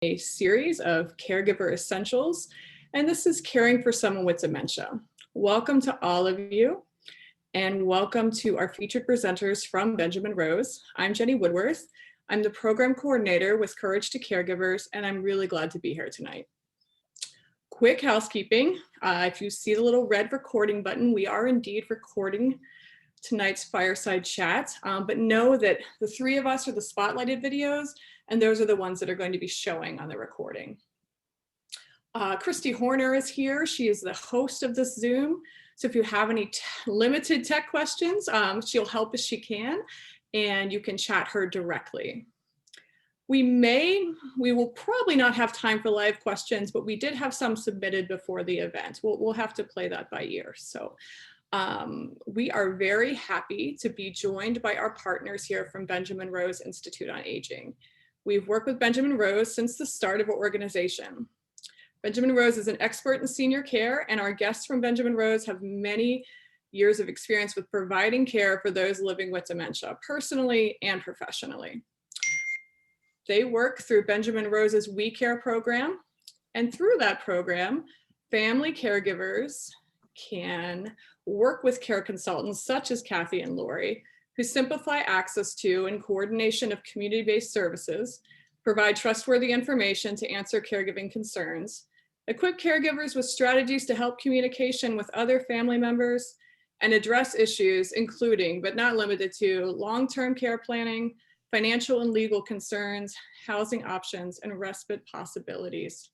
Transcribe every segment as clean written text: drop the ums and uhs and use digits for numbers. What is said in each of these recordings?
a series of Caregiver Essentials, and this is caring for someone with dementia. Welcome to all of you, and welcome to our featured presenters from Benjamin Rose. I'm Jenny Woodworth. I'm the program coordinator with Courage to Caregivers, and I'm really glad to be here tonight. Quick housekeeping. If you see the little red recording button, we are indeed recording tonight's fireside chat, but know that the three of us are the spotlighted videos, and those are the ones that are going to be showing on the recording. Christy Horner is here. She is the host of this Zoom. So if you have any limited tech questions, she'll help as she can, and you can chat her directly. We will probably not have time for live questions, but we did have some submitted before the event. We'll have to play that by ear. So we are very happy to be joined by our partners here from Benjamin Rose Institute on Aging. We've worked with Benjamin Rose since the start of our organization. Benjamin Rose is an expert in senior care, and our guests from Benjamin Rose have many years of experience with providing care for those living with dementia, personally and professionally. They work through Benjamin Rose's We Care program, and through that program, family caregivers can work with care consultants such as Kathy and Lauri, who simplify access to and coordination of community-based services, provide trustworthy information to answer caregiving concerns, equip caregivers with strategies to help communication with other family members, and address issues including, but not limited to, long-term care planning, financial and legal concerns, housing options, and respite possibilities.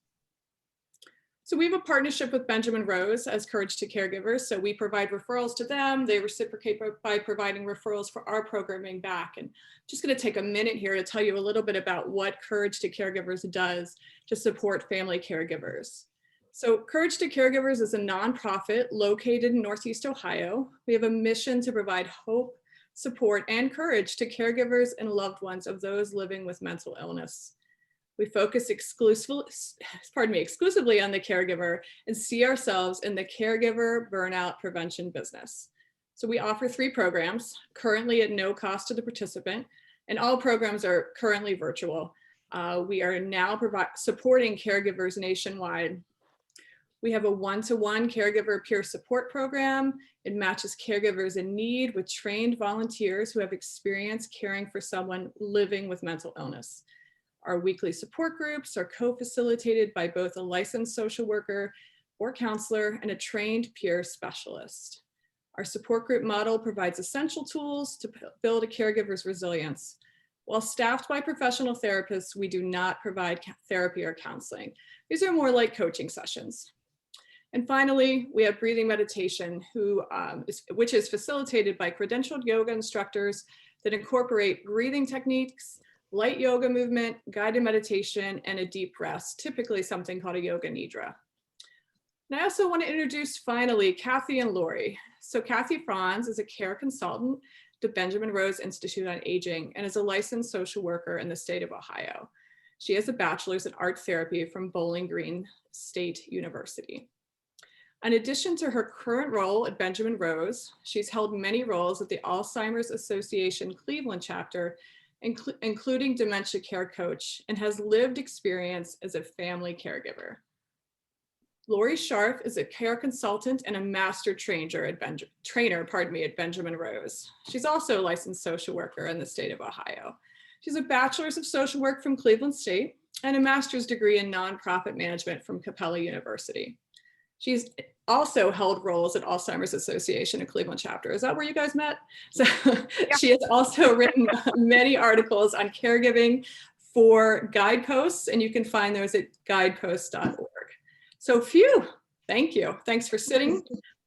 So we have a partnership with Benjamin Rose as Courage to Caregivers. So we provide referrals to them. They reciprocate by providing referrals for our programming back. And I'm just going to take a minute here to tell you a little bit about what Courage to Caregivers does to support family caregivers. So Courage to Caregivers is a nonprofit located in Northeast Ohio. We have a mission to provide hope, support, and courage to caregivers and loved ones of those living with mental illness. We focus exclusively on the caregiver and see ourselves in the caregiver burnout prevention business. So we offer 3 programs, currently at no cost to the participant, and all programs are currently virtual. We are now supporting caregivers nationwide. We have a one-to-one caregiver peer support program. It matches caregivers in need with trained volunteers who have experience caring for someone living with mental illness. Our weekly support groups are co-facilitated by both a licensed social worker or counselor and a trained peer specialist. Our support group model provides essential tools to build a caregiver's resilience. While staffed by professional therapists, we do not provide therapy or counseling. These are more like coaching sessions. And finally, we have breathing meditation, which is facilitated by credentialed yoga instructors that incorporate breathing techniques, light yoga movement, guided meditation, and a deep rest, typically something called a yoga nidra. And I also want to introduce finally Kathy and Lauri. So Kathy Franz is a care consultant to Benjamin Rose Institute on Aging and is a licensed social worker in the state of Ohio. She has a bachelor's in art therapy from Bowling Green State University. In addition to her current role at Benjamin Rose, she's held many roles at the Alzheimer's Association Cleveland chapter, including dementia care coach, and has lived experience as a family caregiver. Lauri Scharf is a care consultant and a master trainer at Benjamin Rose. She's also a licensed social worker in the state of Ohio. She's a bachelor's of social work from Cleveland State and a master's degree in nonprofit management from Capella University. She's also held roles at Alzheimer's Association and Cleveland chapter. Is that where you guys met? So yeah. She has also written many articles on caregiving for Guideposts, and you can find those at guideposts.org. So phew, thank you. Thanks for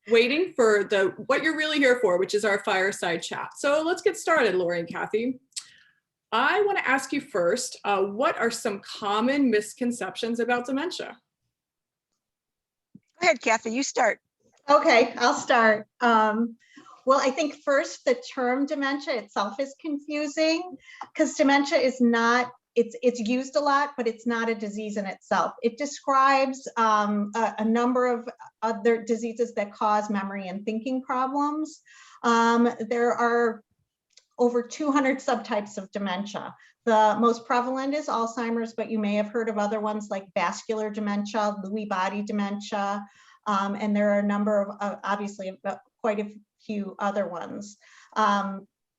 waiting for what you're really here for, which is our fireside chat. So let's get started, Lauri and Kathy. I want to ask you first, what are some common misconceptions about dementia? Go ahead, Kathy, you start. Okay, I'll start. Well, I think first the term dementia itself is confusing because dementia is not, it's used a lot, but it's not a disease in itself. It describes a number of other diseases that cause memory and thinking problems. There are over 200 subtypes of dementia. The most prevalent is Alzheimer's, but you may have heard of other ones like vascular dementia, Lewy body dementia, and there are a number of, obviously, quite a few other ones.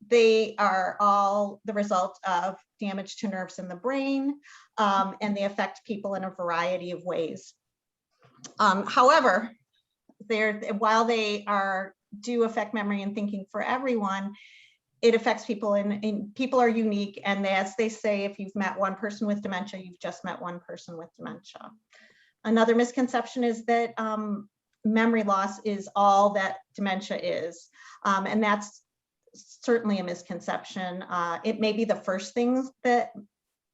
They are all the result of damage to nerves in the brain, and they affect people in a variety of ways. However, while they do affect memory and thinking for everyone, it affects people, and people are unique. And as they say, if you've met one person with dementia, you've just met one person with dementia. Another misconception is that memory loss is all that dementia is. And that's certainly a misconception. It may be the first things that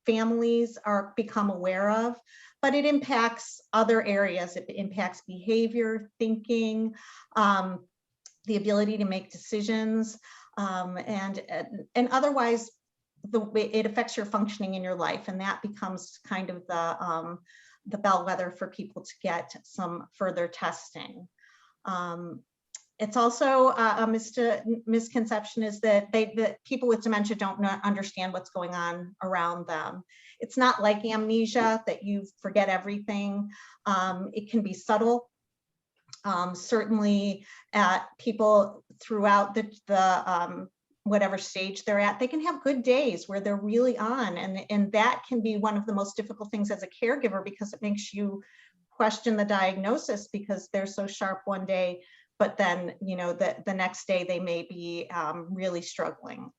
families become aware of, but it impacts other areas. It impacts behavior, thinking, the ability to make decisions, and otherwise it affects your functioning in your life, and that becomes kind of the bellwether for people to get some further testing. It's also a misconception is that people with dementia don't understand what's going on around them. It's not like amnesia that you forget everything. It can be subtle. Certainly people throughout the whatever stage they're at, they can have good days where they're really on, and that can be one of the most difficult things as a caregiver, because it makes you question the diagnosis, because they're so sharp one day, but then, you know, the next day they may be really struggling.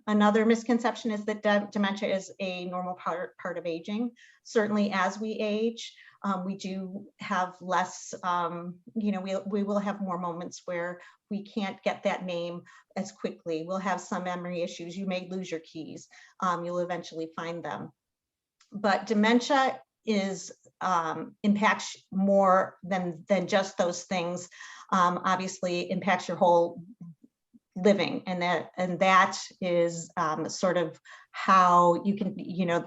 Another misconception is that dementia is a normal part of aging. Certainly as we age, we do have less, you know, we will have more moments where we can't get that name as quickly. We'll have some memory issues. You may lose your keys. You'll eventually find them. But dementia impacts more than just those things. Obviously impacts your whole living, and that is sort of how you can, you know,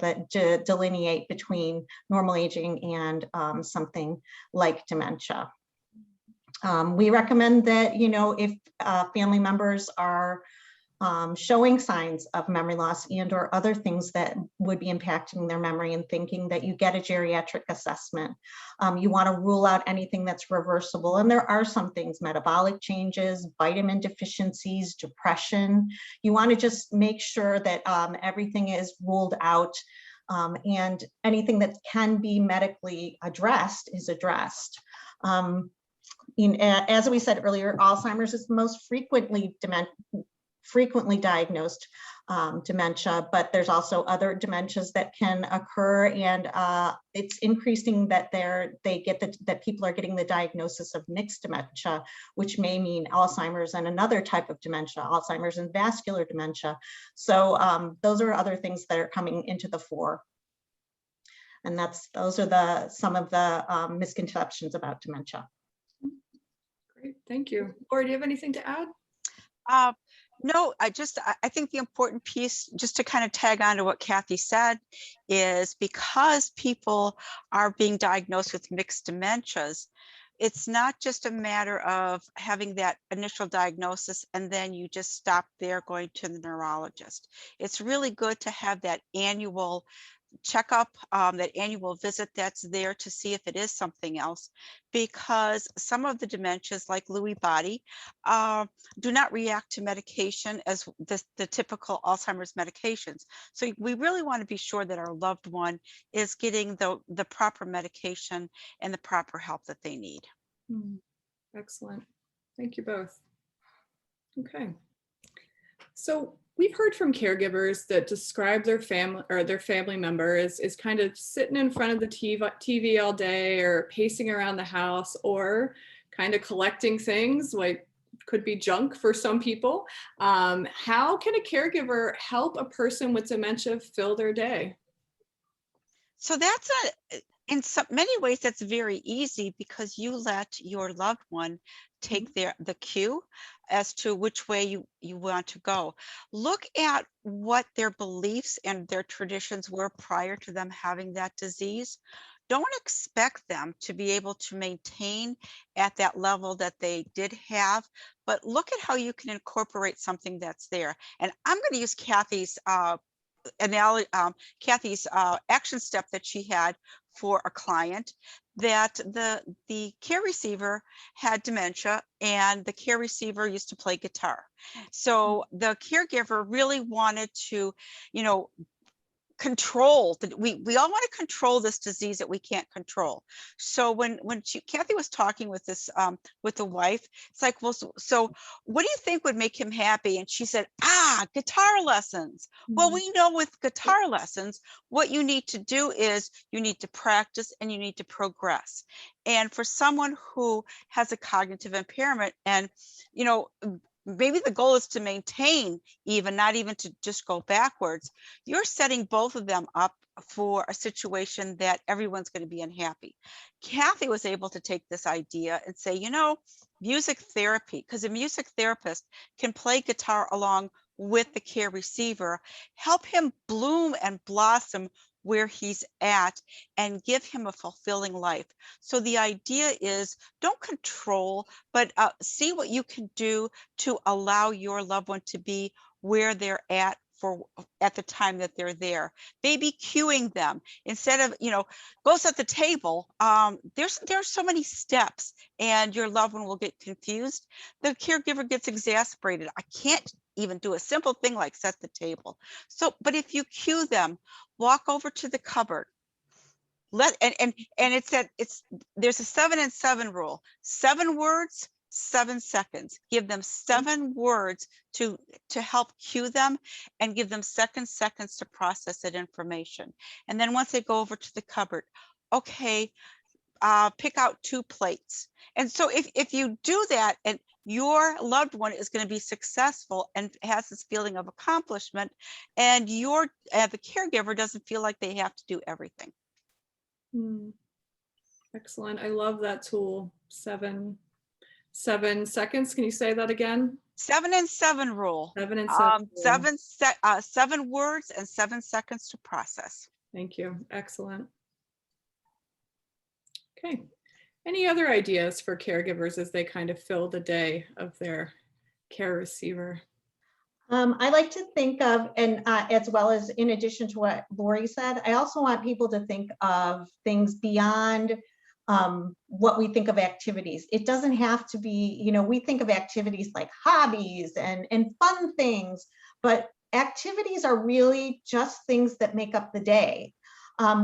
delineate between normal aging and something like dementia. We recommend that, you know, if family members are showing signs of memory loss and or other things that would be impacting their memory and thinking, that you get a geriatric assessment. You want to rule out anything that's reversible, and there are some things: metabolic changes, vitamin deficiencies, depression. You want to just make sure that everything is ruled out, and anything that can be medically addressed is addressed. As we said earlier, Alzheimer's is the most frequently diagnosed dementia, but there's also other dementias that can occur, and it's increasing that that people are getting the diagnosis of mixed dementia, which may mean Alzheimer's and another type of dementia, Alzheimer's and vascular dementia. So those are other things that are coming into the fore, and those are some of the misconceptions about dementia. Great, thank you. Lauri, do you have anything to add? No, I think the important piece, just to kind of tag on to what Kathy said, is because people are being diagnosed with mixed dementias, it's not just a matter of having that initial diagnosis and then you just stop there going to the neurologist. It's really good to have that annual checkup, that annual visit that's there to see if it is something else, because some of the dementias like Lewy body do not react to medication as the typical Alzheimer's medications. So we really want to be sure that our loved one is getting the proper medication and the proper help that they need. Excellent. Thank you both. Okay. So we've heard from caregivers that describe their family or their family member as kind of sitting in front of the TV all day, or pacing around the house, or kind of collecting things, like could be junk for some people. How can a caregiver help a person with dementia fill their day? So that's in many ways, that's very easy, because you let your loved one take the cue as to which way you want to go. Look at what their beliefs and their traditions were prior to them having that disease. don't expect them to be able to maintain at that level that they did have, but look at how you can incorporate something that's there. And I'm going to use Kathy's action step that she had for a client, that the care receiver had dementia and the care receiver used to play guitar. So the caregiver really wanted to, control that we all want to control this disease that we can't control. So when Kathy was talking with this with the wife, it's like, well, so what do you think would make him happy? And she said, guitar lessons. Well, we know with guitar lessons, what you need to do is you need to practice and you need to progress. And for someone who has a cognitive impairment, and maybe the goal is to maintain, even not even to just go backwards, you're setting both of them up for a situation that everyone's going to be unhappy. Kathy was able to take this idea and say, music therapy, because a music therapist can play guitar along with the care receiver, help him bloom and blossom where he's at and give him a fulfilling life. So the idea is, don't control, but see what you can do to allow your loved one to be where they're at the time that they're there. Maybe cueing them instead of, go set the table. There's so many steps and your loved one will get confused. The caregiver gets exasperated. I can't even do a simple thing like set the table. So, but if you cue them, walk over to the cupboard. There's a 7 and 7 rule. 7 words, 7 seconds. Give them 7 words to help cue them and give them seconds to process that information. And then once they go over to the cupboard, okay, pick out 2 plates. And so if you do that, and your loved one is going to be successful and has this feeling of accomplishment, and the caregiver doesn't feel like they have to do everything. Excellent. I love that tool. 7 seconds. Can you say that again? 7 and 7 rule. 7 and 7. 7 words and 7 seconds to process. Thank you. Excellent. Okay. Any other ideas for caregivers as they kind of fill the day of their care receiver? I like to think of, and as well as in addition to what Lauri said, I also want people to think of things beyond what we think of activities. It doesn't have to be, we think of activities like hobbies and fun things, but activities are really just things that make up the day.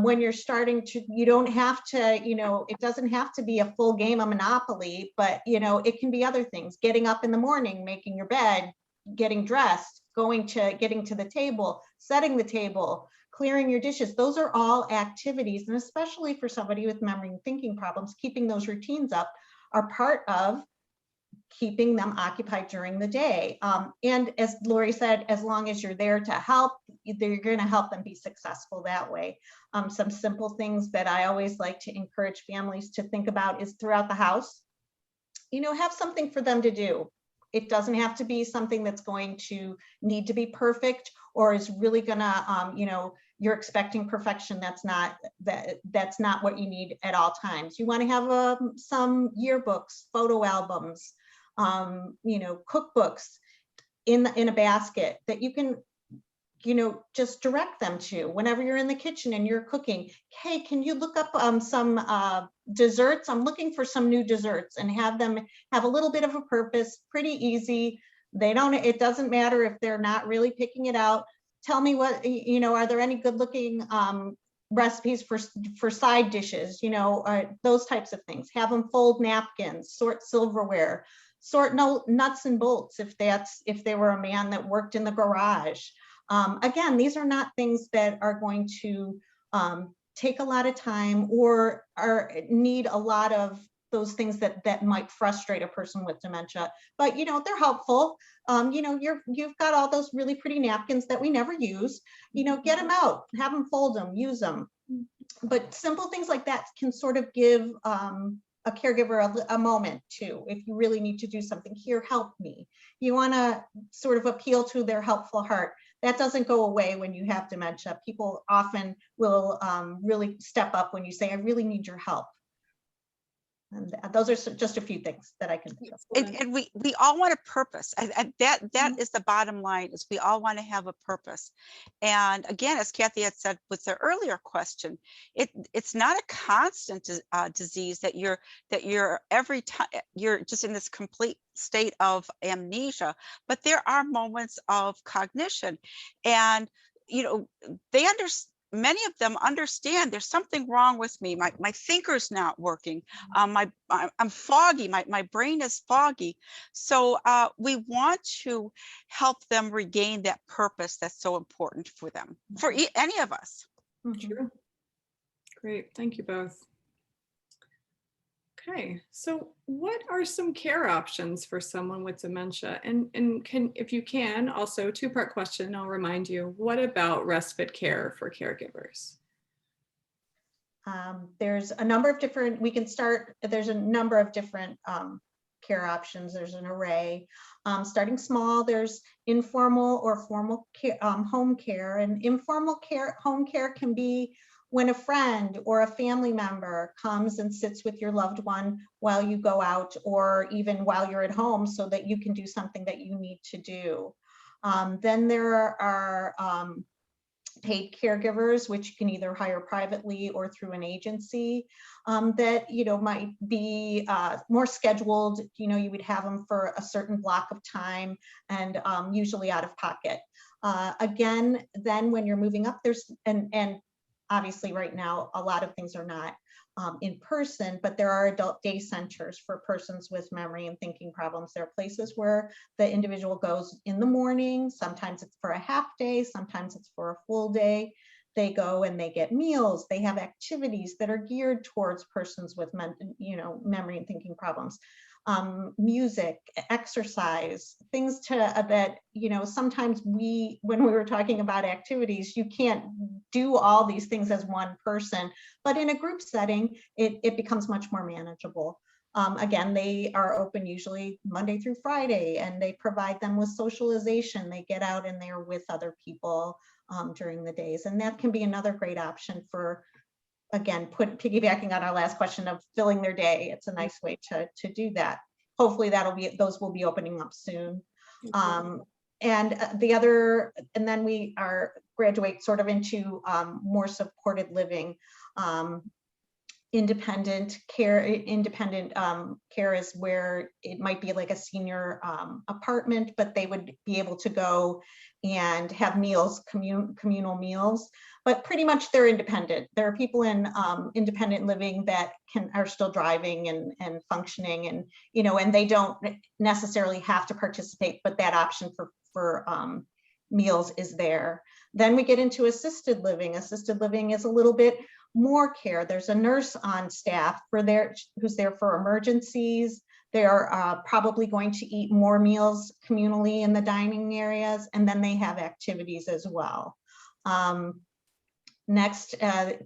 When you're starting to, you don't have to, it doesn't have to be a full game of Monopoly, but, it can be other things. Getting up in the morning, making your bed, getting dressed, getting to the table, setting the table, clearing your dishes. Those are all activities. And especially for somebody with memory and thinking problems, keeping those routines up are part of keeping them occupied during the day. And as Lauri said, as long as you're there to help, you're going to help them be successful that way. Some simple things that I always like to encourage families to think about is throughout the house, have something for them to do. It doesn't have to be something that's going to need to be perfect or is really gonna, you're expecting perfection. That's not what you need at all times. You want to have some yearbooks, photo albums, cookbooks in a basket that you can, just direct them to whenever you're in the kitchen and you're cooking. Hey, can you look up some desserts? I'm looking for some new desserts, and have them have a little bit of a purpose. Pretty easy. It doesn't matter if they're not really picking it out. Tell me what, are there any good looking recipes for side dishes, those types of things. Have them fold napkins, sort silverware, sort nuts and bolts if they were a man that worked in the garage. Again, these are not things that are going to take a lot of time or need a lot of those things that might frustrate a person with dementia, but they're helpful. You've got all those really pretty napkins that we never use, get them out, have them fold them, use them. But simple things like that can sort of give a caregiver a moment too. If you really need to do something, here, help me. You want to sort of appeal to their helpful heart. that doesn't go away when you have dementia. People often will really step up when you say, I really need your help. And those are just a few things that I can think of. And we all want a purpose. That is the bottom line, is we all want to have a purpose. And again, as Kathy had said with the earlier question, it's not a constant disease that you're every time you're just in this complete state of amnesia, but there are moments of cognition, and they understand. Many of them understand there's something wrong with me. My thinker's not working. I'm foggy. My brain is foggy. So we want to help them regain that purpose that's so important for them, for any of us. True. Great. Thank you both. Okay, so what are some care options for someone with dementia? And if you can, also two-part question, I'll remind you, what about respite care for caregivers? There's a number of different, there's a number of different care options. There's an array. Starting small, there's informal or formal care, home care. And informal care, home care can be when a friend or a family member comes and sits with your loved one while you go out, or even while you're at home, so that you can do something that you need to do. Then there are paid caregivers, which you can either hire privately or through an agency, that might be more scheduled. You would have them for a certain block of time, and usually out of pocket. Again, then when you're moving up, there's and obviously right now a lot of things are not in person, but there are adult day centers for persons with memory and thinking problems. There are places where the individual goes in the morning. Sometimes it's for a half day, sometimes it's for a full day. They go and they get meals. They have activities that are geared towards persons with memory and thinking problems. Music, exercise, things that sometimes when we were talking about activities, you can't do all these things as one person, but in a group setting, it becomes much more manageable. Again, they are open usually Monday through Friday, and they provide them with socialization. They get out and they're with other people during the days, and that can be another great option for, again, piggybacking on our last question of filling their day. It's a nice way to do that. Hopefully those will be opening up soon. And then we graduate sort of into more supported living. Independent care is where it might be like a senior apartment, but they would be able to go and have meals, communal meals, but pretty much they're independent. There are people in independent living that are still driving and functioning, and and they don't necessarily have to participate, but that option for meals is there. Then we get into assisted living. Assisted living is a little bit more care. There's a nurse on staff who's there for emergencies. They are probably going to eat more meals communally in the dining areas, and then they have activities as well. Next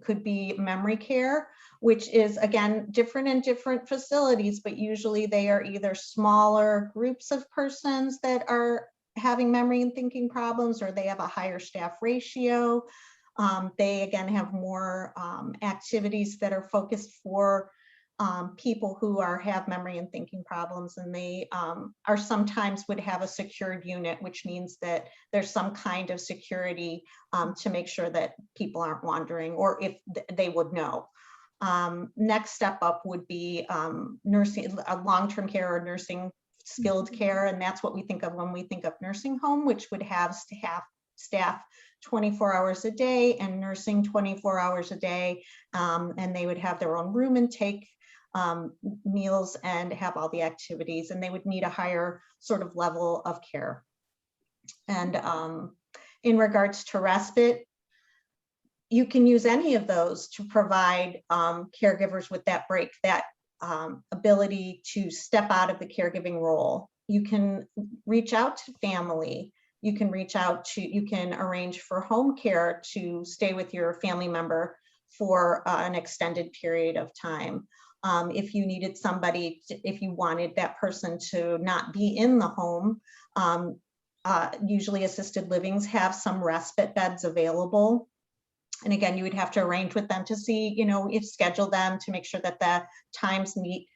could be memory care, which is, again, different in different facilities, but usually they are either smaller groups of persons that are having memory and thinking problems, or they have a higher staff ratio. They, again, have more activities that are focused for people who have memory and thinking problems, and they are sometimes would have a secured unit, which means that there's some kind of security to make sure that people aren't wandering, or if they would know. Next step up would be nursing, long-term care or nursing skilled care, and that's what we think of when we think of nursing home, which would have staff 24 hours a day and nursing 24 hours a day, and they would have their own room intake, meals, and have all the activities, and they would need a higher sort of level of care. And in regards to respite, you can use any of those to provide caregivers with that break, that ability to step out of the caregiving role. You can reach out to family. You can arrange for home care to stay with your family member for an extended period of time. If you needed somebody, if you wanted that person to not be in the home, usually assisted livings have some respite beds available. And again, you would have to arrange with them to see, if schedule them to make sure that the times meet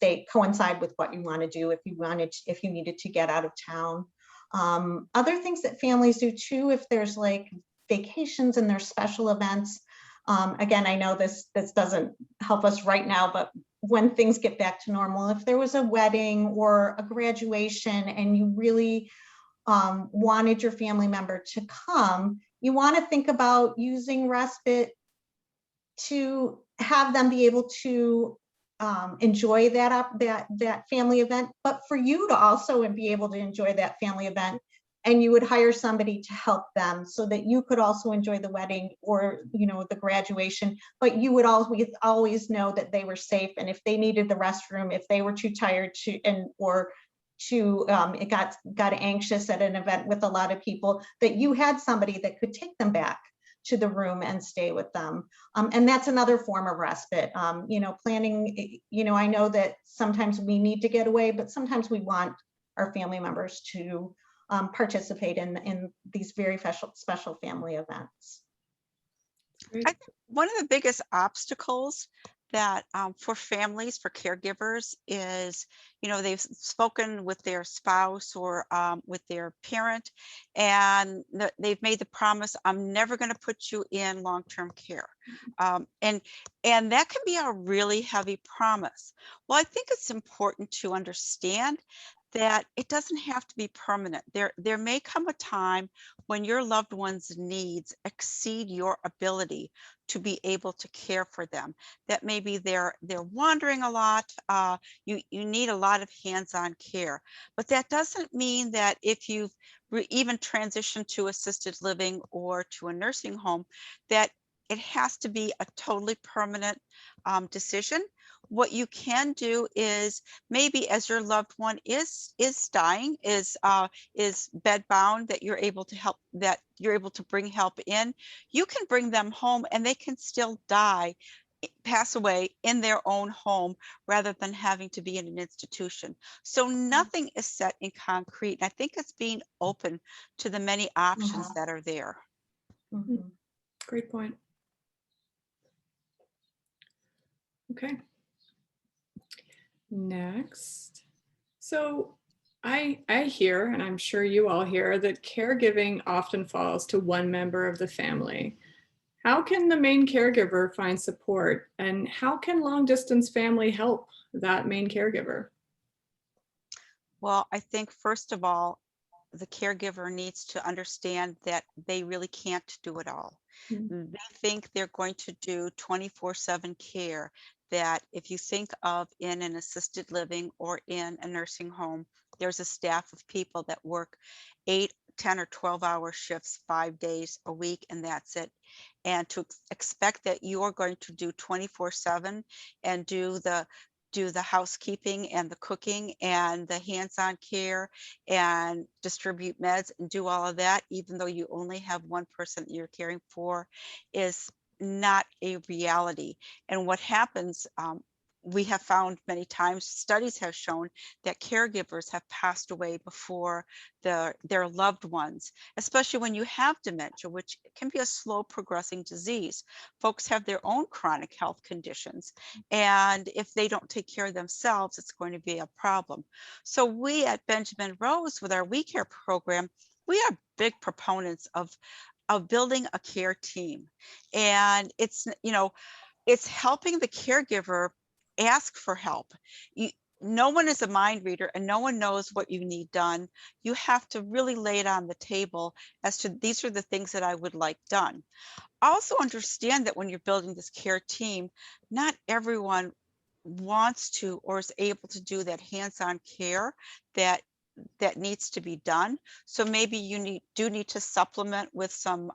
they coincide with what you want to do if you needed to get out of town. Other things that families do too, if there's like vacations and there's special events. Again, I know this doesn't help us right now, but when things get back to normal, if there was a wedding or a graduation and you really wanted your family member to come, you want to think about using respite to have them be able to enjoy that family event, but for you to also be able to enjoy that family event. And you would hire somebody to help them so that you could also enjoy the wedding or, the graduation, but you would always know that they were safe. And if they needed the restroom, if they were too tired it got anxious at an event with a lot of people, that you had somebody that could take them back to the room and stay with them. And that's another form of respite. Planning, I know that sometimes we need to get away, but sometimes we want our family members to participate in these very special family events. I think one of the biggest obstacles that for families, for caregivers is, they've spoken with their spouse or with their parent, and they've made the promise, I'm never going to put you in long-term care. And that can be a really heavy promise. Well, I think it's important to understand that it doesn't have to be permanent. There may come a time when your loved one's needs exceed your ability to be able to care for them. That maybe they're wandering a lot. You need a lot of hands-on care, but that doesn't mean that if you've even transitioned to assisted living or to a nursing home, that it has to be a totally permanent decision. What you can do is maybe as your loved one is dying, is bedbound, that you're able to help, that you're able to bring help in, you can bring them home and they can still pass away in their own home rather than having to be in an institution. So nothing is set in concrete. And I think it's being open to the many options that are there. Great point. Okay. Next. So I hear, and I'm sure you all hear, that caregiving often falls to one member of the family. How can the main caregiver find support, and how can long distance family help that main caregiver? Well, I think first of all, the caregiver needs to understand that they really can't do it all. They think they're going to do 24/7 care, that if you think of in an assisted living or in a nursing home, there's a staff of people that work 8, 10, or 12-hour shifts 5 days a week, and that's it. And to expect that you're going to do 24/7 and do the housekeeping and the cooking and the hands-on care and distribute meds and do all of that, even though you only have one person that you're caring for, is not a reality. And what happens, we have found many times, studies have shown that caregivers have passed away before their loved ones, especially when you have dementia, which can be a slow progressing disease. Folks have their own chronic health conditions, and if they don't take care of themselves, it's going to be a problem. So we at Benjamin Rose, with our We Care program, we are big proponents of building a care team. And it's helping the caregiver ask for help. No one is a mind reader and no one knows what you need done. You have to really lay it on the table as to, these are the things that I would like done. Also understand that when you're building this care team, not everyone wants to or is able to do that hands-on care that needs to be done. So maybe you do need to supplement with some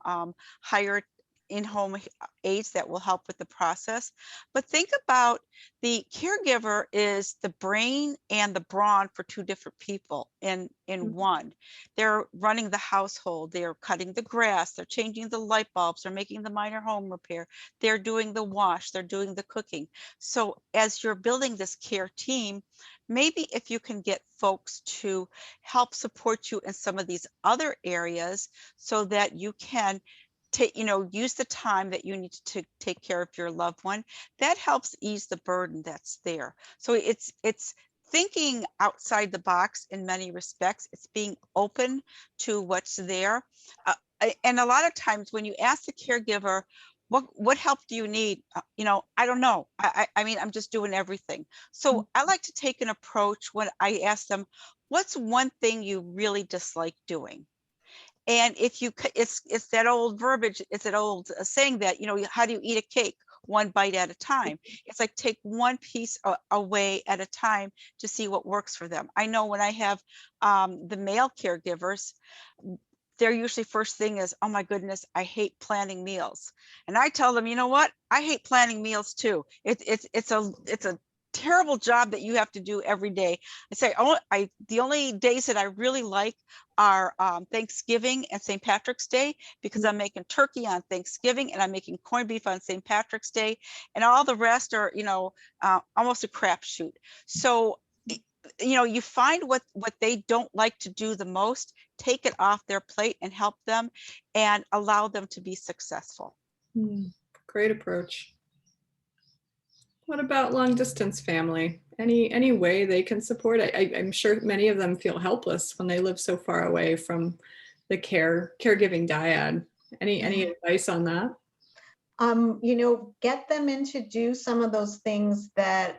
hired in-home aides that will help with the process. But think about the caregiver is the brain and the brawn for two different people in one. They're running the household, they're cutting the grass, they're changing the light bulbs, they're making the minor home repair, they're doing the wash, they're doing the cooking. So as you're building this care team, maybe if you can get folks to help support you in some of these other areas so that you can use the time that you need to take care of your loved one, that helps ease the burden that's there. So it's thinking outside the box in many respects. It's being open to what's there. And a lot of times when you ask the caregiver, what help do you need? I don't know. I mean, I'm just doing everything. So I like to take an approach when I ask them, what's one thing you really dislike doing? And if you, it's that old verbiage, it's that old saying that, how do you eat a cake? One bite at a time. It's like take one piece away at a time to see what works for them. I know when I have the male caregivers, their usually first thing is, oh my goodness, I hate planning meals. And I tell them, you know what? I hate planning meals too. It's a terrible job that you have to do every day. I say, the only days that I really like are Thanksgiving and St. Patrick's Day, because I'm making turkey on Thanksgiving and I'm making corned beef on St. Patrick's Day, and all the rest are, almost a crapshoot. So, you find what they don't like to do the most, take it off their plate and help them and allow them to be successful. Great approach. What about long distance family? Any way they can support? I'm sure many of them feel helpless when they live so far away from the caregiving dyad. Any advice on that? Get them in to do some of those things that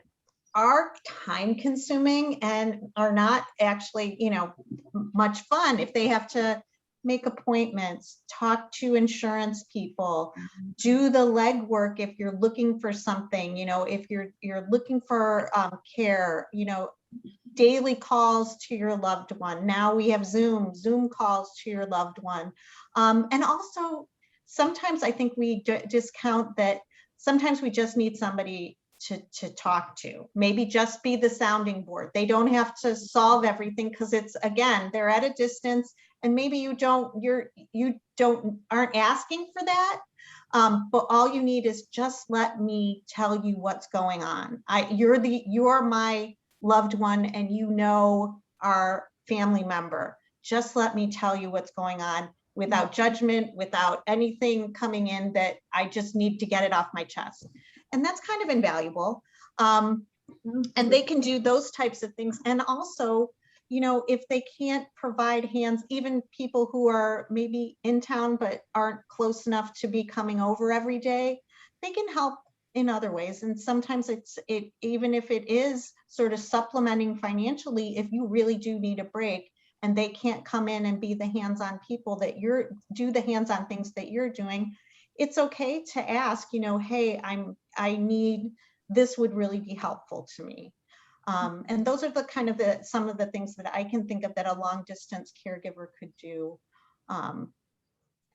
are time consuming and are not actually, much fun. If they have to make appointments, talk to insurance people, do the legwork if you're looking for something, if you're looking for care, daily calls to your loved one. Now we have Zoom calls to your loved one. And also, sometimes I think we discount that sometimes we just need somebody to talk to, maybe just be the sounding board. They don't have to solve everything, because they're at a distance, and maybe you aren't asking for that. But all you need is just let me tell you what's going on. You're my loved one, and our family member. Just let me tell you what's going on without judgment, without anything coming in that I just need to get it off my chest. And that's kind of invaluable. And they can do those types of things. And also, if they can't provide hands, even people who are maybe in town but aren't close enough to be coming over every day, they can help in other ways. And sometimes even if it is sort of supplementing financially, if you really do need a break and they can't come in and be the hands-on people that do the hands-on things that you're doing, it's okay to ask, hey, I need, this would really be helpful to me. And those are some of the things that I can think of that a long distance caregiver could do.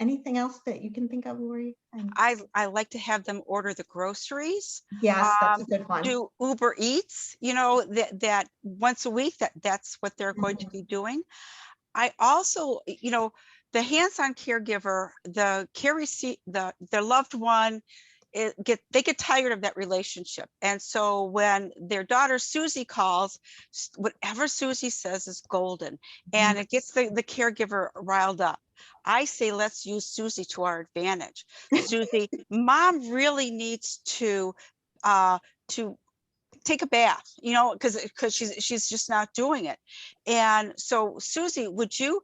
Anything else that you can think of, Lauri? I like to have them order the groceries. Yes, that's a good one. Do Uber Eats, that once a week, that's what they're going to be doing. I also, the hands-on caregiver, their loved one, they get tired of that relationship. And so when their daughter Susie calls, whatever Susie says is golden, and it gets the caregiver riled up. I say, let's use Susie to our advantage. Susie, mom really needs to take a bath, because she's just not doing it. And so, Susie, would you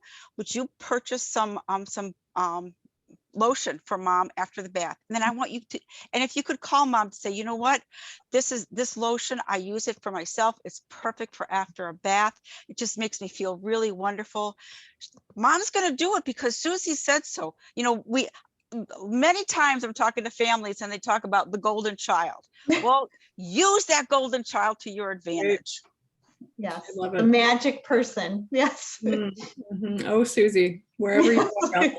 purchase some lotion for mom after the bath? And then I want you to, and if you could call mom to say, you know what, this lotion, I use it for myself. It's perfect for after a bath. It just makes me feel really wonderful. Mom's going to do it because Susie said so. Many times I'm talking to families and they talk about the golden child. Well, use that golden child to your advantage. Yes, a magic person. Yes. Oh, Susie, wherever you walk out.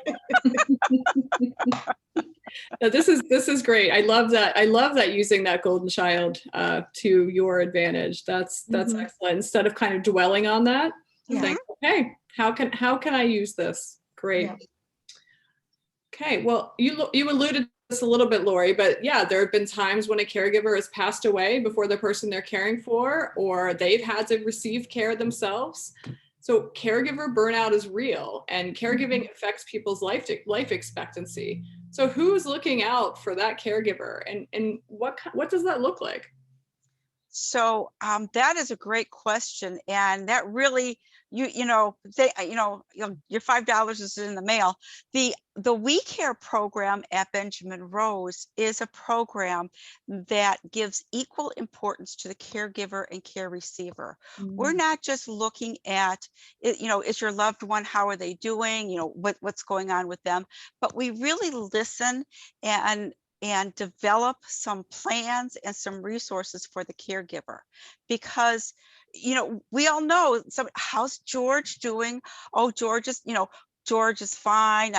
No, this is great. I love that. I love that using that golden child to your advantage. That's Mhm. excellent. Instead of kind of dwelling on that, Yeah. saying, okay, how can I use this? Great. Yeah. Okay. Well, you alluded to this a little bit, Lauri, but yeah, there have been times when a caregiver has passed away before the person they're caring for, or they've had to receive care themselves. So caregiver burnout is real, and caregiving affects people's life expectancy. So who's looking out for that caregiver, and what does that look like? So that is a great question, and that really, your $5 is in the mail. The We Care program at Benjamin Rose is a program that gives equal importance to the caregiver and care receiver. We're not just looking at is your loved one, how are they doing, what's going on with them, but we really listen and develop some plans and some resources for the caregiver, because we all know how's George doing. Oh, George is fine,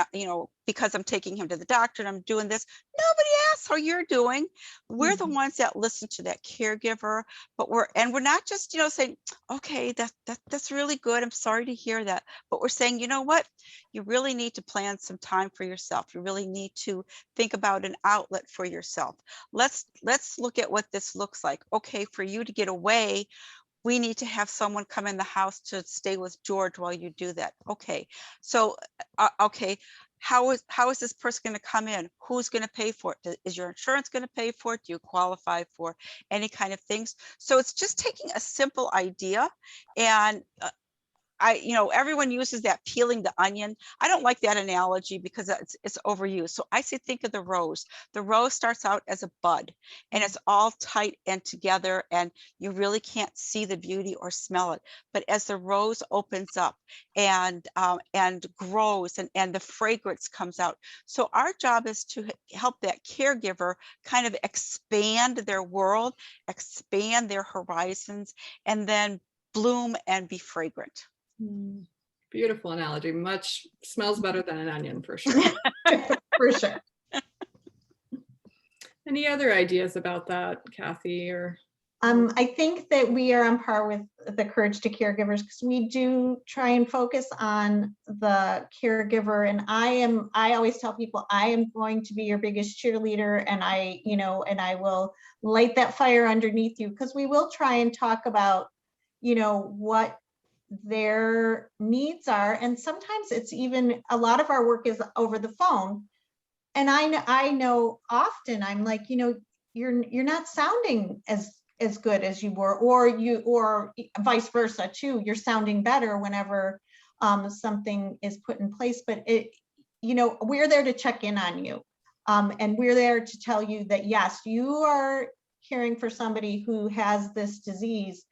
because I'm taking him to the doctor and I'm doing this. Nobody asks how you're doing. We're the ones that listen to that caregiver, but we're not just saying, okay, that's really good, I'm sorry to hear that, but we're saying, you know what, you really need to plan some time for yourself. You really need to think about an outlet for yourself. Let's look at what this looks like. Okay, for you to get away, we need to have someone come in the house to stay with George while you do that. Okay, so okay, how is this person going to come in? Who's going to pay for it? Is your insurance going to pay for it? Do you qualify for any kind of things? So it's just taking a simple idea and everyone uses that peeling the onion. I don't like that analogy because it's overused. So I say, think of the rose. The rose starts out as a bud and it's all tight and together and you really can't see the beauty or smell it. But as the rose opens up and grows and the fragrance comes out. So our job is to help that caregiver kind of expand their world, expand their horizons, and then bloom and be fragrant. Beautiful analogy. Much smells better than an onion, for sure. For sure. Any other ideas about that, Kathy? Or I think that we are on par with the Courage to Caregivers because we do try and focus on the caregiver. And I always tell people I am going to be your biggest cheerleader, and I will light that fire underneath you, because we will try and talk about, what their needs are. And sometimes it's even, a lot of our work is over the phone. And I know often I'm like, you're not sounding as good as you were, or vice versa too. You're sounding better whenever something is put in place. But we're there to check in on you. And we're there to tell you that, yes, you are caring for somebody who has this disease,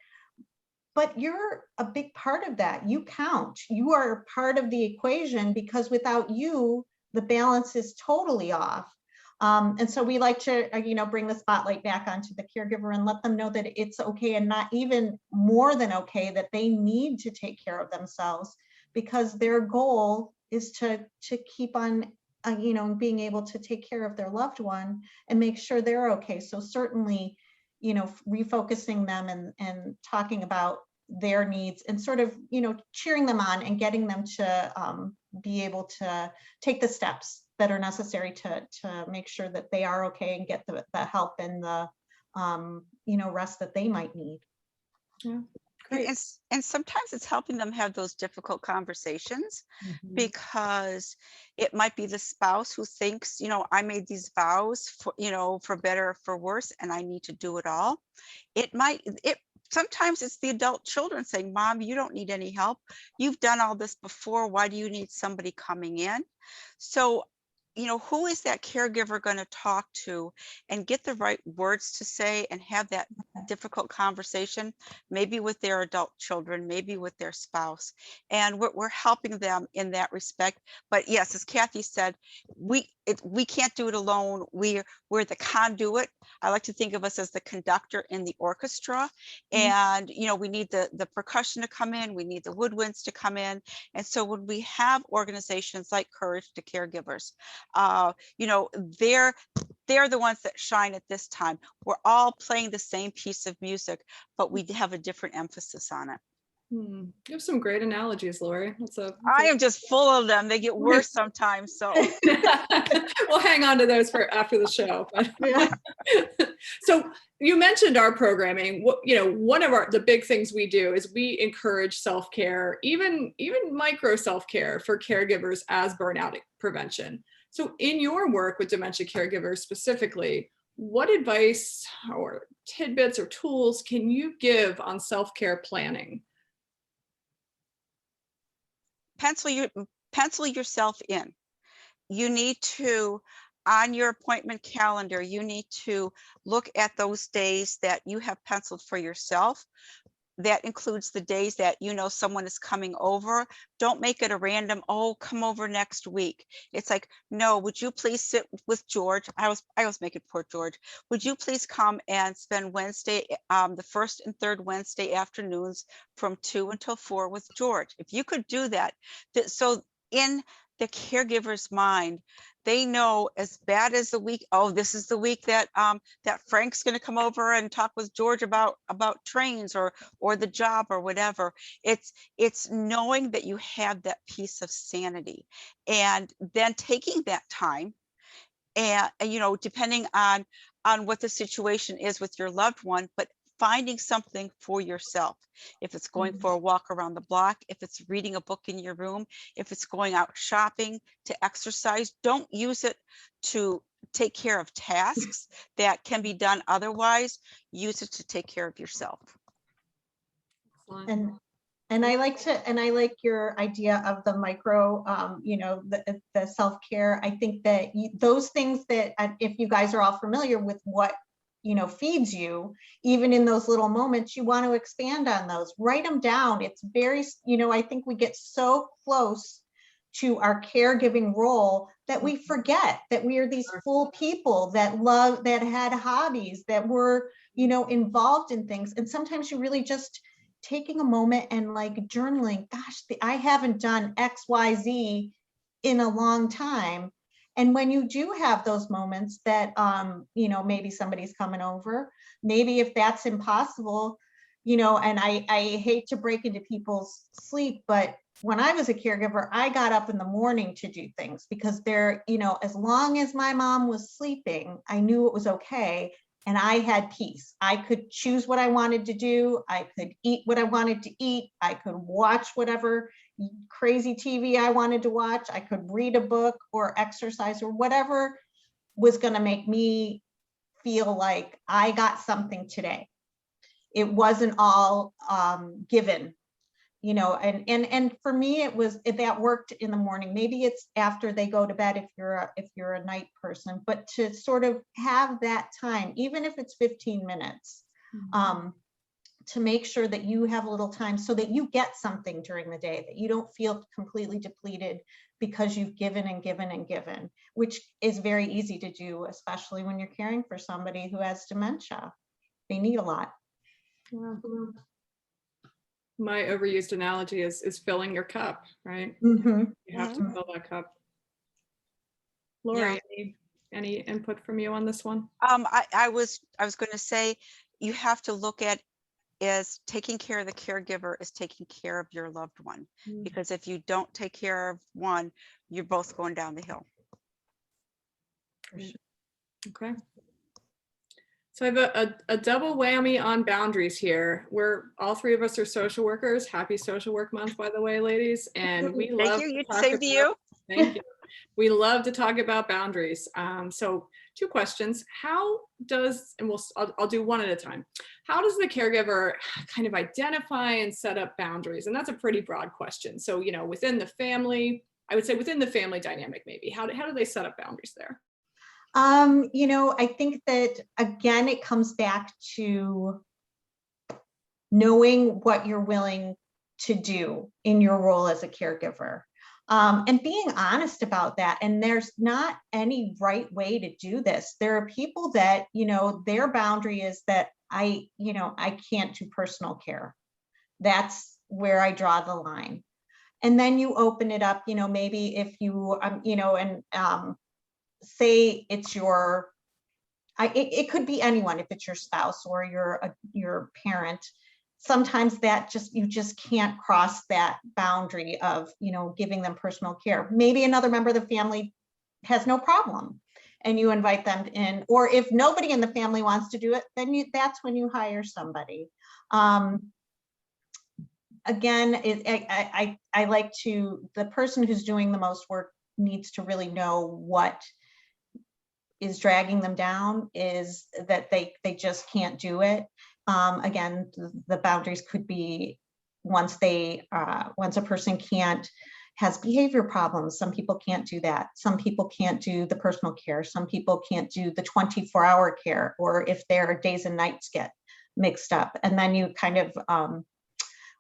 but you're a big part of that. You count. You are part of the equation, because without you, the balance is totally off. And so we like to, bring the spotlight back onto the caregiver and let them know that it's okay, and not even more than okay, that they need to take care of themselves, because their goal is to keep on, being able to take care of their loved one and make sure they're okay. So certainly, refocusing them and talking about their needs and sort of, cheering them on and getting them to be able to take the steps that are necessary to make sure that they are okay and get the help and the rest that they might need. yeah, great. And sometimes it's helping them have those difficult conversations, because it might be the spouse who thinks, I made these vows for, for better or for worse, and I need to do it all. Sometimes it's the adult children saying, Mom, you don't need any help. You've done all this before. Why do you need somebody coming in? So, who is that caregiver going to talk to and get the right words to say and have that difficult conversation, maybe with their adult children, maybe with their spouse. And we're helping them in that respect. But yes, as Kathy said, we can't do it alone. We're the conduit. I like to think of us as the conductor in the orchestra. And, we need the percussion to come in. We need the woodwinds to come in. And so when we have organizations like Courage to Caregivers, You know, they're the ones that shine at this time. We're all playing the same piece of music, but we have a different emphasis on it. You have some great analogies, Lauri. I am just full of them. They get worse sometimes. So we'll hang on to those for after the show. Yeah. So you mentioned our programming. You know, one of the big things we do is we encourage self-care, even micro self-care for caregivers as burnout prevention. So in your work with dementia caregivers specifically, what advice or tidbits or tools can you give on self-care planning? Pencil yourself in. You need to, on your appointment calendar, you need to look at those days that you have penciled for yourself. That includes the days that you know someone is coming over. Don't make it a random, oh, come over next week. It's like, no, would you please sit with George? I was making poor George. Would you please come and spend Wednesday, the first and third Wednesday afternoons from 2 until 4 with George? If you could do that, so in the caregiver's mind, they know as bad as the week, oh, this is the week that that Frank's going to come over and talk with George about trains or the job or whatever. It's knowing that you have that piece of sanity, and then taking that time and you know, depending on what the situation is with your loved one, but finding something for yourself. If it's going for a walk around the block, if it's reading a book in your room, if it's going out shopping, to exercise, don't use it to take care of tasks that can be done otherwise. Use it to take care of yourself. And I like your idea of the micro, you know, the self-care. I think that those things that, if you guys are all familiar with what, you know, feeds you, even in those little moments, you want to expand on those, write them down. It's very, you know, I think we get so close to our caregiving role that we forget that we are these full people that love, that had hobbies, that were, you know, involved in things. And sometimes you really just taking a moment and like journaling, gosh, I haven't done X, Y, Z in a long time. And when you do have those moments that, you know, maybe somebody's coming over, maybe if that's impossible, you know, and I hate to break into people's sleep, but when I was a caregiver, I got up in the morning to do things because they're, you know, as long as my mom was sleeping, I knew it was okay. And I had peace. I could choose what I wanted to do. I could eat what I wanted to eat. I could watch whatever crazy TV I wanted to watch. I could read a book or exercise or whatever was going to make me feel like I got something today. It wasn't all given, you know, and for me, it was, that worked in the morning. Maybe it's after they go to bed if you're a night person, but to sort of have that time, even if it's 15 minutes, to make sure that you have a little time so that you get something during the day, that you don't feel completely depleted because you've given and given and given, which is very easy to do, especially when you're caring for somebody who has dementia. They need a lot. Yeah. My overused analogy is filling your cup, right? Mm-hmm. You have to fill that cup. Lauri, Yeah. any input from you on this one? I was going to say, you have to look at is taking care of the caregiver is taking care of your loved one, because if you don't take care of one, you're both going down the hill. Okay. So I have a double whammy on boundaries here. All three of us are social workers. Happy Social Work Month, by the way, ladies. And we love to talk Same to you. Thank you. We love to talk about boundaries. So 2 questions. How does, and I'll do one at a time. How does the caregiver kind of identify and set up boundaries? And that's a pretty broad question. So, you know, within the family, I would say within the family dynamic, maybe, how do they set up boundaries there? You know, I think that, again, it comes back to knowing what you're willing to do in your role as a caregiver, and being honest about that. And there's not any right way to do this. There are people that, you know, their boundary is that I can't do personal care. That's where I draw the line. And then you open it up, you know, maybe if you, you know, and say it's your, it could be anyone, if it's your spouse or your parent. Sometimes that you just can't cross that boundary of, giving them personal care. Maybe another member of the family has no problem and you invite them in, or if nobody in the family wants to do it, then that's when you hire somebody. Again, I like the person who's doing the most work needs to really know what is dragging them down, is that they just can't do it. Again, the boundaries could be once a person has behavior problems. Some people can't do that. Some people can't do the personal care. Some people can't do the 24-hour care, or if their days and nights get mixed up, and then you kind of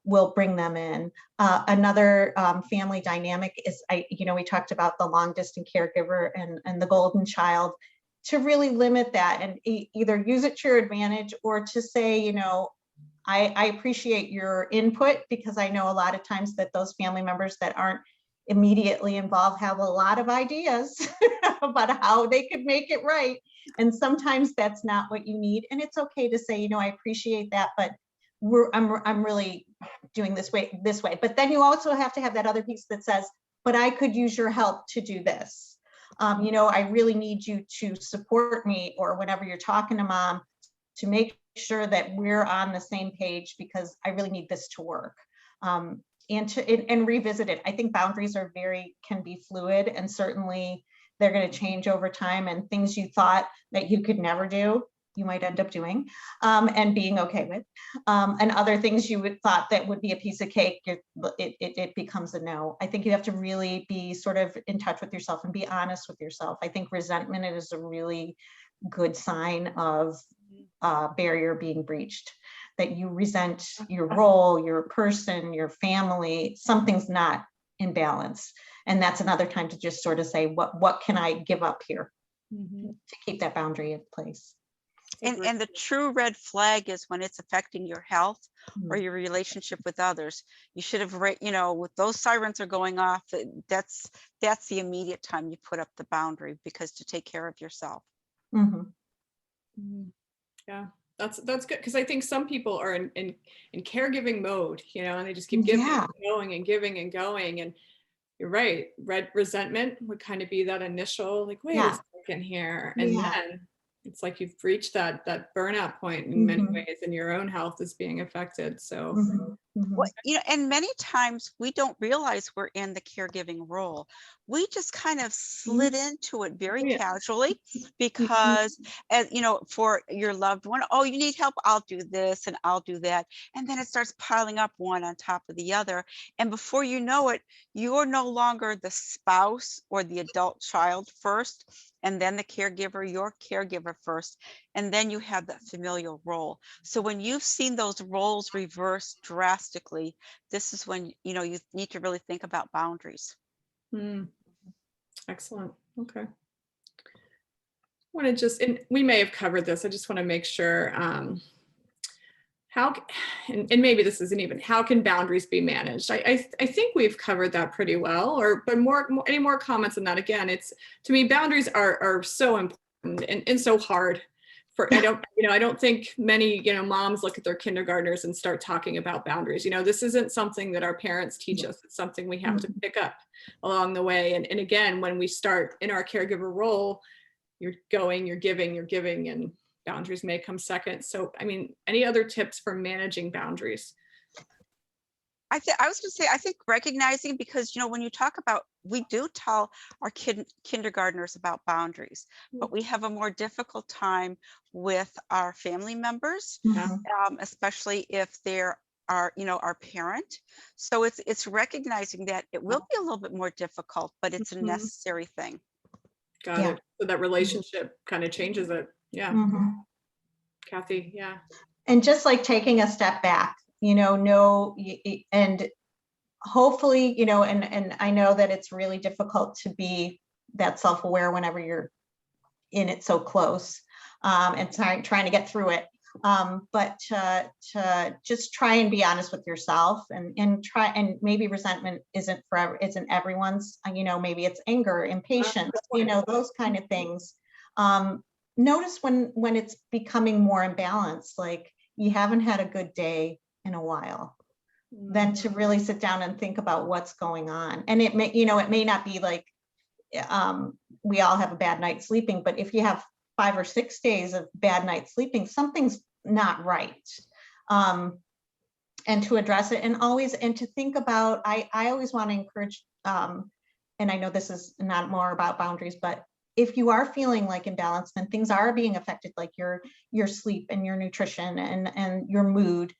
will bring them in. Another family dynamic is, we talked about the long distance caregiver and the golden child, to really limit that and either use it to your advantage, or to say, I appreciate your input, because I know a lot of times that those family members that aren't immediately involved have a lot of ideas about how they could make it right. And sometimes that's not what you need. And it's okay to say, I appreciate that, but I'm really doing this way. But then you also have to have that other piece that says, but I could use your help to do this. I really need you to support me, or whenever you're talking to mom, to make sure that we're on the same page, because I really need this to work. And revisit it. I think boundaries can be fluid, and certainly they're going to change over time, and things you thought that you could never do, you might end up doing and being okay with. And other things you would thought that would be a piece of cake, it becomes a no. I think you have to really be sort of in touch with yourself and be honest with yourself. I think resentment is a really good sign of barrier being breached, that you resent your role, your person, your family, something's not in balance. And that's another time to just sort of say, what can I give up here to keep that boundary in place? And the true red flag is when it's affecting your health or your relationship with others. You should have, with those sirens are going off, that's the immediate time you put up the boundary, because to take care of yourself. Yeah, that's good, because I think some people are in caregiving mode, and they just keep giving and going and giving and going. And you're right, resentment would kind of be that initial, like, wait a second here, and then it's like you've reached that burnout point in many ways, and your own health is being affected. So well, and many times we don't realize we're in the caregiving role. We just kind of slid into it very casually, because as for your loved one, oh, you need help, I'll do this and I'll do that, and then it starts piling up one on top of the other, and before you know it, you're no longer the spouse or the adult child first, and then the caregiver, your caregiver first, and then you have that familial role. So when you've seen those roles reverse drastically, this is when you need to really think about boundaries. Excellent. Okay. I want to just, and we may have covered this, I just want to make sure how, and maybe this isn't even, how can boundaries be managed? I think we've covered that pretty well, but any more comments on that? Again, it's, to me, boundaries are so important and so hard. I don't think many, moms look at their kindergartners and start talking about boundaries. This isn't something that our parents teach us. It's something we have to pick up along the way. And again, when we start in our caregiver role, you're giving, and boundaries may come second. So, any other tips for managing boundaries? I was going to say, I think recognizing, because, when you talk about, we do tell our kindergartners about boundaries, but we have a more difficult time with our family members, especially if they're our parent. So it's recognizing that it will be a little bit more difficult, but it's a necessary thing. Got it. So that relationship kind of changes it. Yeah. Kathy. Yeah. And just like taking a step back, and hopefully, and I know that it's really difficult to be that self-aware whenever you're in it so close, and trying to get through it. But to just try and be honest with yourself, and try, and maybe resentment isn't everyone's, maybe it's anger, impatience, those kind of things. Notice when it's becoming more imbalanced, like you haven't had a good day in a while, then to really sit down and think about what's going on. And it may not be like we all have a bad night sleeping, but if you have 5 or 6 days of bad night sleeping, something's not right. And to address it, and to think about, I always want to encourage, and I know this is not more about boundaries, but if you are feeling like imbalanced, then things are being affected, like your sleep and your nutrition and your mood,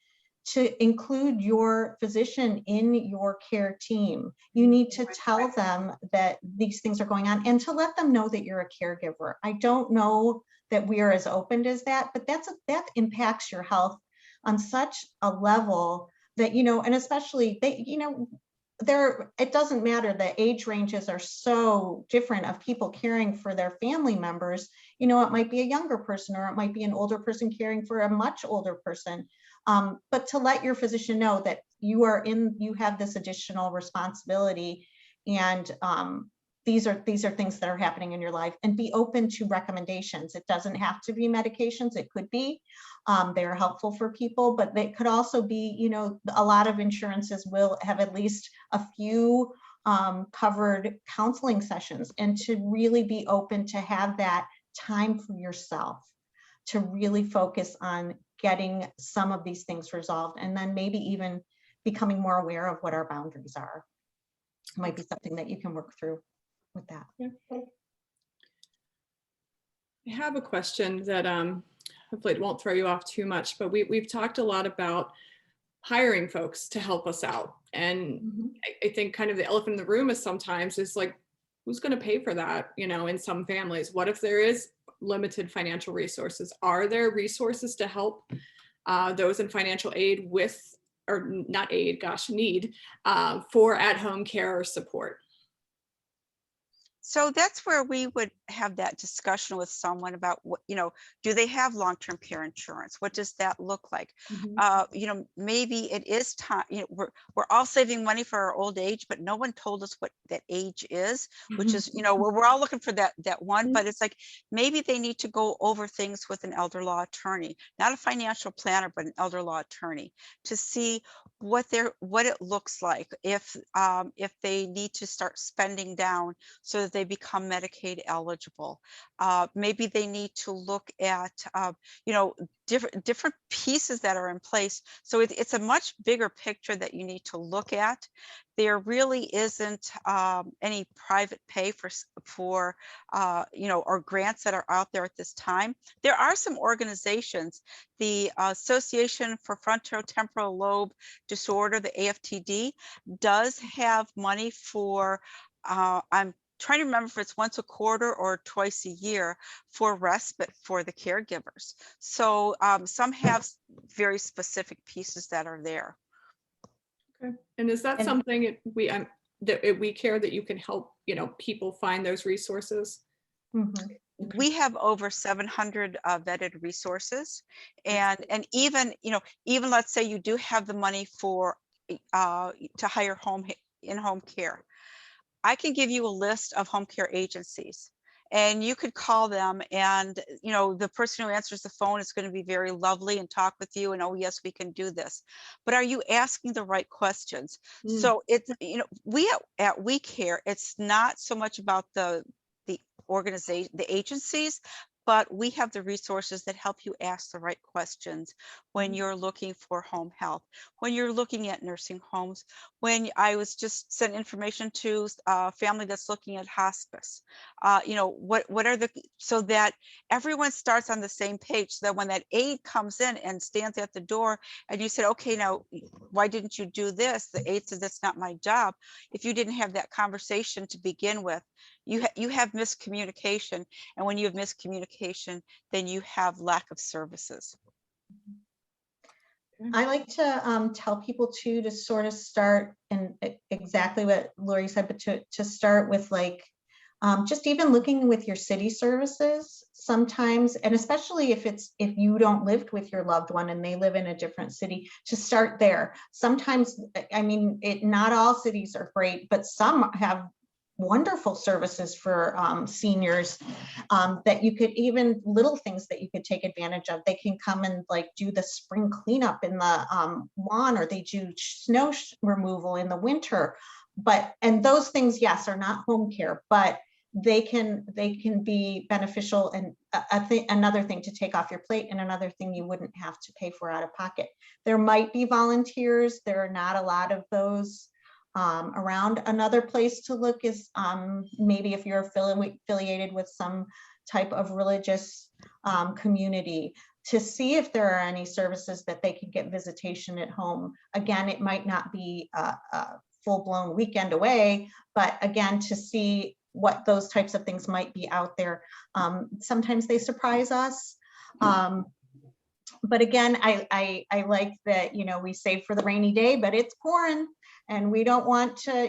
to include your physician in your care team. You need to tell them that these things are going on, and to let them know that you're a caregiver. I don't know that we are as open as that, but that impacts your health on such a level that, and especially it doesn't matter. The age ranges are so different of people caring for their family members. It might be a younger person, or it might be an older person caring for a much older person. But to let your physician know that you have this additional responsibility, and these are things that are happening in your life, and be open to recommendations. It doesn't have to be medications. It could be, they're helpful for people, but they could also be, a lot of insurances will have at least a few covered counseling sessions, and to really be open to have that time for yourself, to really focus on getting some of these things resolved, and then maybe even becoming more aware of what our boundaries are. It might be something that you can work through with that. Yeah. I have a question that hopefully it won't throw you off too much, but we've talked a lot about hiring folks to help us out. And I think kind of the elephant in the room is sometimes is like, who's going to pay for that? In some families, what if there is limited financial resources? Are there resources to help those in financial aid with, or not aid, need for at-home care or support? So that's where we would have that discussion with someone about what, do they have long-term care insurance? What does that look like? Maybe it is time, we're all saving money for our old age, but no one told us what that age is, which is, we're all looking for that one, but it's like, maybe they need to go over things with an elder law attorney, not a financial planner, but an elder law attorney, to see what it looks like if they need to start spending down so that they become Medicaid eligible. Maybe they need to look at different pieces that are in place. So it's a much bigger picture that you need to look at. There really isn't any private pay for or grants that are out there at this time. There are some organizations, the Association for Frontotemporal Lobe Disorder, the AFTD, does have money for, I'm trying to remember if it's once a quarter or twice a year, for respite for the caregivers. So some have very specific pieces that are there. Okay. And is that something that we care that you can help, people find those resources? We have over 700 vetted resources, and even let's say you do have the money for to hire in-home care. I can give you a list of home care agencies, and you could call them, and the person who answers the phone is going to be very lovely and talk with you, and oh yes, we can do this. But are you asking the right questions? So it's we at We Care, it's not so much about the organization, the agencies, but we have the resources that help you ask the right questions when you're looking for home health, when you're looking at nursing homes, when I was just sent information to a family that's looking at hospice. What are so that everyone starts on the same page, so that when that aide comes in and stands at the door and you said, okay, now why didn't you do this? The aide says, that's not my job. If you didn't have that conversation to begin with, you have miscommunication, and when you have miscommunication, then you have lack of services. I like to tell people too, to sort of start, and exactly what Lauri said, but to start with, like, just even looking with your city services sometimes, and especially if you don't live with your loved one and they live in a different city, to start there. Sometimes, I mean, not all cities are great, but some have wonderful services for seniors, that you could, even little things that you could take advantage of. They can come and like do the spring cleanup in the lawn, or they do snow removal in the winter. And those things, yes, are not home care, but they can be beneficial, and another thing to take off your plate, and another thing you wouldn't have to pay for out of pocket. There might be volunteers. There are not a lot of those around. Another place to look is maybe if you're affiliated with some type of religious community, to see if there are any services that they can get visitation at home. Again, it might not be a full-blown weekend away, but again, to see what those types of things might be out there. Sometimes they surprise us. But again, I like that, we save for the rainy day, but it's pouring, and we don't want to,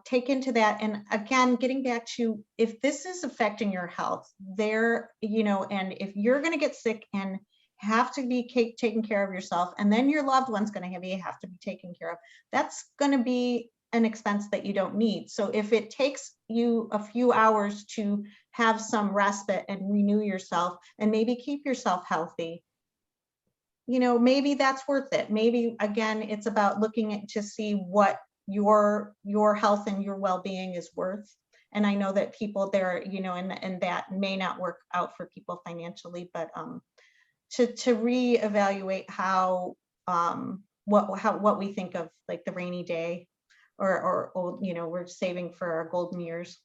take into that. And again, getting back to, if this is affecting your health there, and if you're going to get sick and have to be taken care of yourself, and then your loved one's going to have to be taken care of, that's going to be an expense that you don't need. So if it takes you a few hours to have some respite and renew yourself and maybe keep yourself healthy, maybe that's worth it. Maybe again, it's about looking to see what your health and your well-being is worth. And I know that people there, and that may not work out for people financially, but to reevaluate how what we think of like the rainy day, or we're saving for our golden years.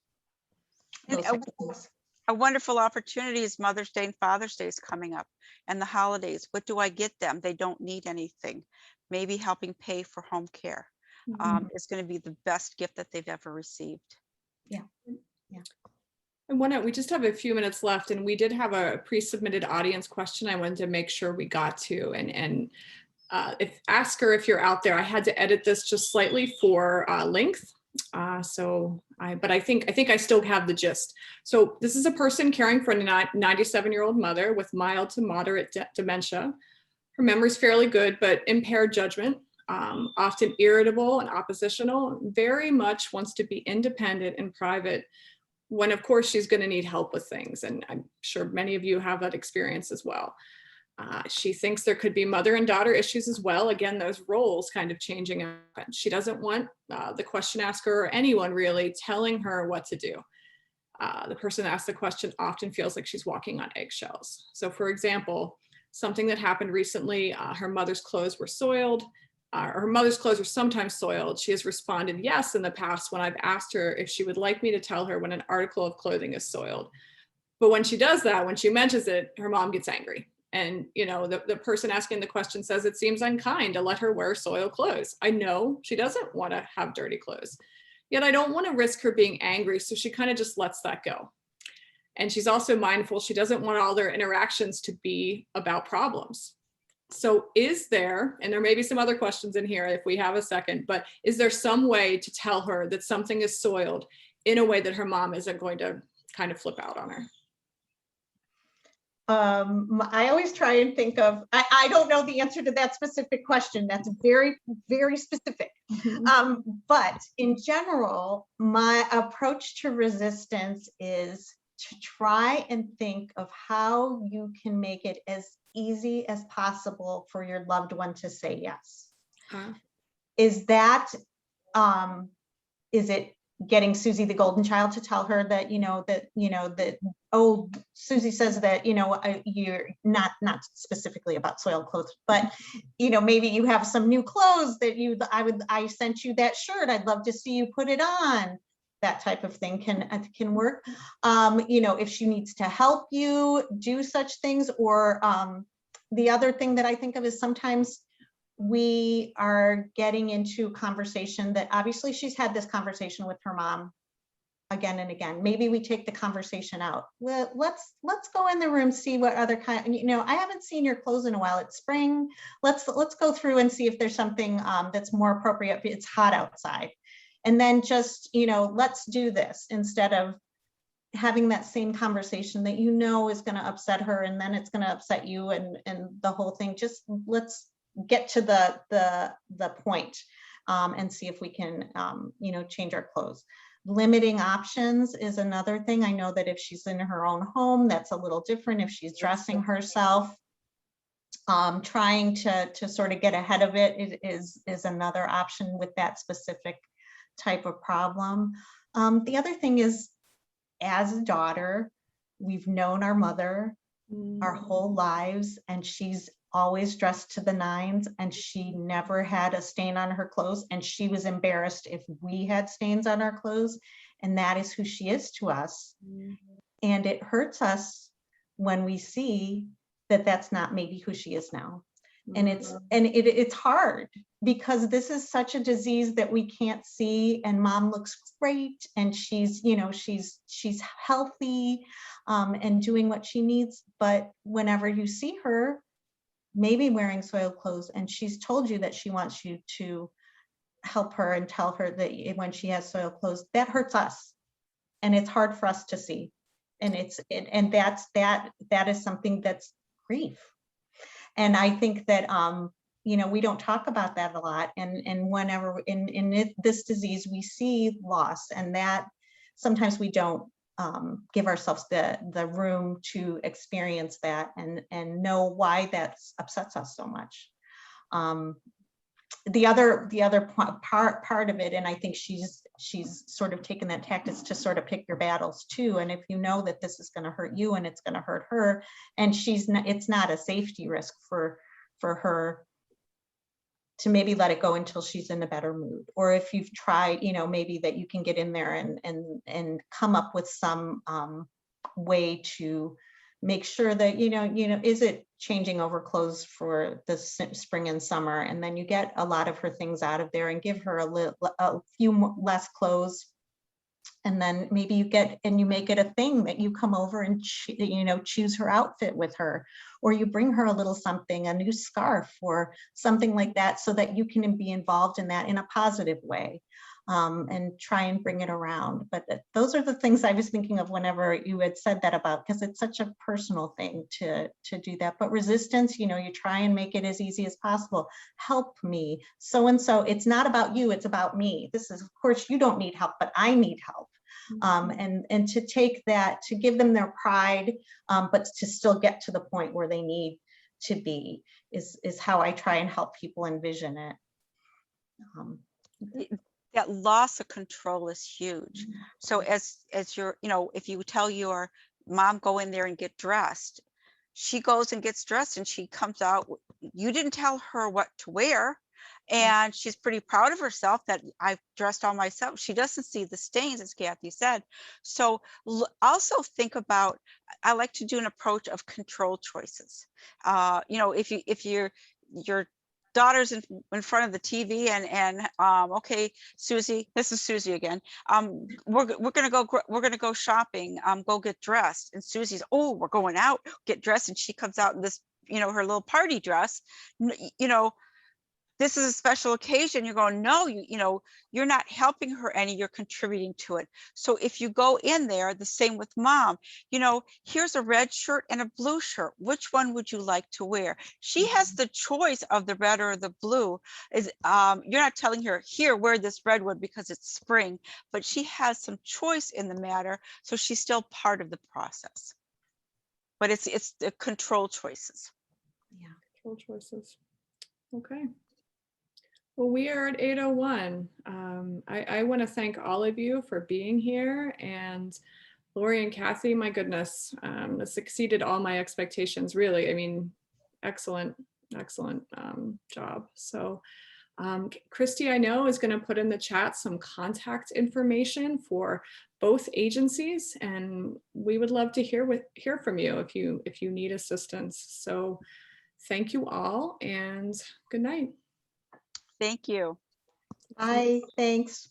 A wonderful opportunity is Mother's Day and Father's Day is coming up, and the holidays. What do I get them? They don't need anything. Maybe helping pay for home care is going to be the best gift that they've ever received. Yeah. And we just have a few minutes left, and we did have a pre-submitted audience question I wanted to make sure we got to, and ask her if you're out there. I had to edit this just slightly for length. But I think I still have the gist. So this is a person caring for a 97-year-old mother with mild to moderate dementia. Her memory's fairly good, but impaired judgment, often irritable and oppositional, very much wants to be independent and private, when of course she's going to need help with things. And I'm sure many of you have that experience as well. She thinks there could be mother and daughter issues as well. Again, those roles kind of changing. She doesn't want the question asker, or anyone really, telling her what to do. The person that asks the question often feels like she's walking on eggshells. So for example, something that happened recently, her mother's clothes were soiled. Her mother's clothes were sometimes soiled. She has responded yes in the past when I've asked her if she would like me to tell her when an article of clothing is soiled. But when she does that, when she mentions it, her mom gets angry. And the person asking the question says it seems unkind to let her wear soiled clothes. I know she doesn't want to have dirty clothes, yet I don't want to risk her being angry, so she kind of just lets that go. And she's also mindful she doesn't want all their interactions to be about problems. So is there, and there may be some other questions in here if we have a second, but is there some way to tell her that something is soiled in a way that her mom isn't going to kind of flip out on her? I always try and think of, I don't know the answer to that specific question. That's very, very specific. But in general, my approach to resistance is to try and think of how you can make it as easy as possible for your loved one to say yes. Is it getting Susie the golden child to tell her that, oh, Susie says that, you're not specifically about soiled clothes, but, maybe you have some new clothes that I sent you that shirt. I'd love to see you put it on. That type of thing can work. If she needs to help you do such things, or the other thing that I think of is sometimes we are getting into conversation that obviously she's had this conversation with her mom again and again. Maybe we take the conversation out. Well, let's go in the room, see what other kind, I haven't seen your clothes in a while. It's spring. Let's go through and see if there's something that's more appropriate. It's hot outside. And then just, let's do this instead of having that same conversation that is going to upset her, and then it's going to upset you, and the whole thing. Just let's get to the point, and see if we can change our clothes. Limiting options is another thing. I know that if she's in her own home, that's a little different. If she's dressing herself, trying to sort of get ahead of it is another option with that specific type of problem. The other thing is, as a daughter, we've known our mother our whole lives, and she's always dressed to the nines, and she never had a stain on her clothes, and she was embarrassed if we had stains on our clothes, and that is who she is to us. And it hurts us when we see that that's not maybe who she is now. And it's hard, because this is such a disease that we can't see, and mom looks great, and she's healthy, and doing what she needs. But whenever you see her maybe wearing soiled clothes, and she's told you that she wants you to help her and tell her that when she has soiled clothes, that hurts us, and it's hard for us to see. And that is something that's grief. And I think that, we don't talk about that a lot. And whenever in this disease, we see loss, and that sometimes we don't give ourselves the room to experience that and know why that upsets us so much. The other part of it, and I think she's sort of taken that tact, is to sort of pick your battles too. And if you know that this is going to hurt you and it's going to hurt her, and it's not a safety risk for her to maybe let it go until she's in a better mood. Or if you've tried, maybe that you can get in there and come up with some way to make sure that, is it changing over clothes for the spring and summer? And then you get a lot of her things out of there and give her a few less clothes. And then maybe you make it a thing that you come over and, choose her outfit with her, or you bring her a little something, a new scarf or something like that, so that you can be involved in that in a positive way. And try and bring it around. But those are the things I was thinking of whenever you had said that about, because it's such a personal thing to do that. But resistance, you try and make it as easy as possible. Help me, so-and-so. It's not about you, it's about me. This is, of course, you don't need help, but I need help. And to take that, to give them their pride, but to still get to the point where they need to be is how I try and help people envision it. That loss of control is huge. So as you're, if you tell your mom, go in there and get dressed, she goes and gets dressed and she comes out, you didn't tell her what to wear, and she's pretty proud of herself that I've dressed all myself. She doesn't see the stains, as Kathy said. So also think about, I like to do an approach of control choices. If your daughter's in front of the TV and okay, Susie, this is Susie again. We're gonna go shopping. Go get dressed. And Susie's, oh, we're going out, get dressed, and she comes out in this, her little party dress. This is a special occasion. You're going, no, you're not helping her any, you're contributing to it. So if you go in there, the same with mom, here's a red shirt and a blue shirt. Which one would you like to wear? She has the choice of the red or the blue. You're not telling her, here, wear this red one because it's spring, but she has some choice in the matter. So she's still part of the process. But it's the control choices. Yeah, control choices. Okay. Well, we are at 8:01. I want to thank all of you for being here, and Lauri and Kathy, my goodness, this exceeded all my expectations, really. I mean, excellent job. So Christy, I know, is going to put in the chat some contact information for both agencies, and we would love to hear from you if you need assistance. So thank you all, and good night. Thank you. Bye. Thanks.